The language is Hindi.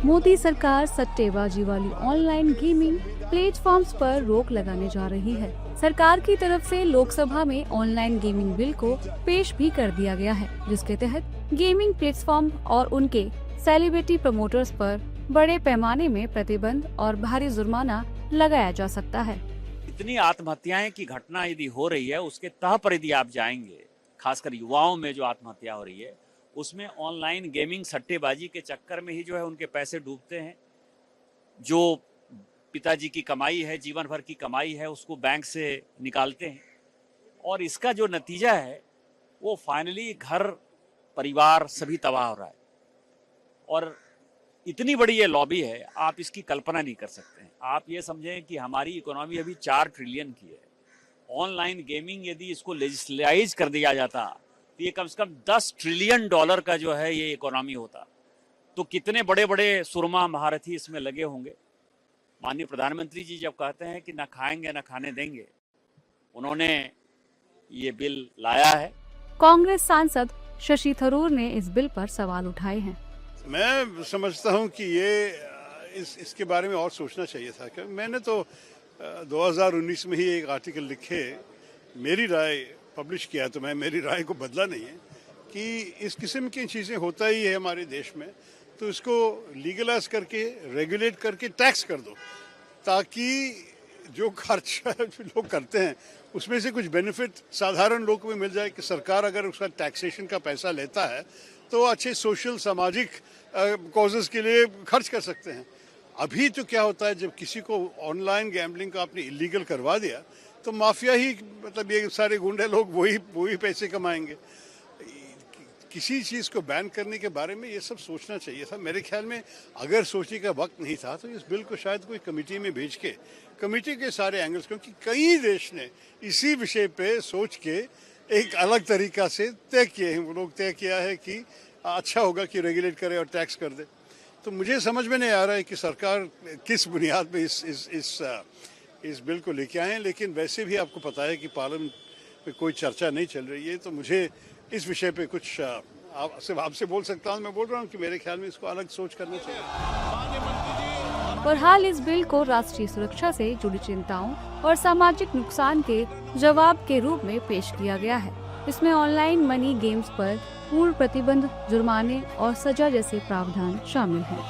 मोदी सरकार सट्टेबाजी वाली ऑनलाइन गेमिंग प्लेटफॉर्म्स पर रोक लगाने जा रही है। सरकार की तरफ से लोकसभा में ऑनलाइन गेमिंग बिल को पेश भी कर दिया गया है, जिसके तहत गेमिंग प्लेटफॉर्म और उनके सेलिब्रिटी प्रमोटर्स पर बड़े पैमाने में प्रतिबंध और भारी जुर्माना लगाया जा सकता है। इतनी आत्महत्याएं की घटना यदि हो रही है, उसके तह पर यदि आप जाएंगे, खासकर युवाओं में जो आत्महत्या हो रही है, उसमें ऑनलाइन गेमिंग सट्टेबाजी के चक्कर में ही जो है उनके पैसे डूबते हैं। जो पिताजी की कमाई है, जीवन भर की कमाई है, उसको बैंक से निकालते हैं और इसका जो नतीजा है वो फाइनली घर परिवार सभी तबाह हो रहा है। और इतनी बड़ी ये लॉबी है, आप इसकी कल्पना नहीं कर सकते हैं। आप ये समझें कि हमारी इकोनॉमी अभी 4 ट्रिलियन की है। ऑनलाइन गेमिंग यदि इसको लेजिस्लाइज कर दिया जाता तो ये कम से कम $10 ट्रिलियन का जो है ये इकोनॉमी होता। तो कितने बड़े बड़े सुरमा महारथी इसमें लगे होंगे। माननीय प्रधानमंत्री जी जब कहते हैं कि ना खाएंगे ना खाने देंगे, उन्होंने ये बिल लाया है। कांग्रेस सांसद शशि थरूर ने इस बिल पर सवाल उठाए हैं। मैं समझता हूं कि ये इसके बारे में और सोचना चाहिए था। कि मैंने तो 2019 में ही एक आर्टिकल लिखे, मेरी राय पब्लिश किया, तो मैं मेरी राय को बदला नहीं है कि इस किस्म की चीज़ें होता ही है हमारे देश में, तो इसको लीगलाइज करके रेगुलेट करके टैक्स कर दो, ताकि जो खर्च जो लोग करते हैं उसमें से कुछ बेनिफिट साधारण लोग को भी मिल जाए। कि सरकार अगर उसका टैक्सेशन का पैसा लेता है तो अच्छे सोशल सामाजिक कॉजेज के लिए खर्च कर सकते हैं। अभी तो क्या होता है, जब किसी को ऑनलाइन गैम्बलिंग का आपने इलीगल करवा दिया तो माफिया ही, मतलब ये सारे गुंडे लोग वही पैसे कमाएंगे। किसी चीज़ को बैन करने के बारे में ये सब सोचना चाहिए था। मेरे ख्याल में अगर सोचने का वक्त नहीं था तो इस बिल को शायद कोई कमेटी में भेज के कमेटी के सारे एंगल्स, क्योंकि कई देश ने इसी विषय पे सोच के एक अलग तरीका से तय किए हैं। वो लोग तय किया है कि अच्छा होगा कि रेगुलेट करे और टैक्स कर दे। तो मुझे समझ में नहीं आ रहा है कि सरकार किस बुनियाद पे इस बिल को लेके आए हैं। लेकिन वैसे भी आपको पता है कि पार्लियामेंट पे कोई चर्चा नहीं चल रही है, तो मुझे इस विषय पे कुछ आपसे बोल सकता हूँ। मैं बोल रहा हूँ कि मेरे ख्याल में इसको अलग सोच करना चाहिए। बहरहाल इस बिल को राष्ट्रीय सुरक्षा से जुड़ी चिंताओं और सामाजिक नुकसान के जवाब के रूप में पेश किया गया है। इसमें ऑनलाइन मनी गेम्स पर पूर्ण प्रतिबंध, जुर्माने और सजा जैसे प्रावधान शामिल हैं।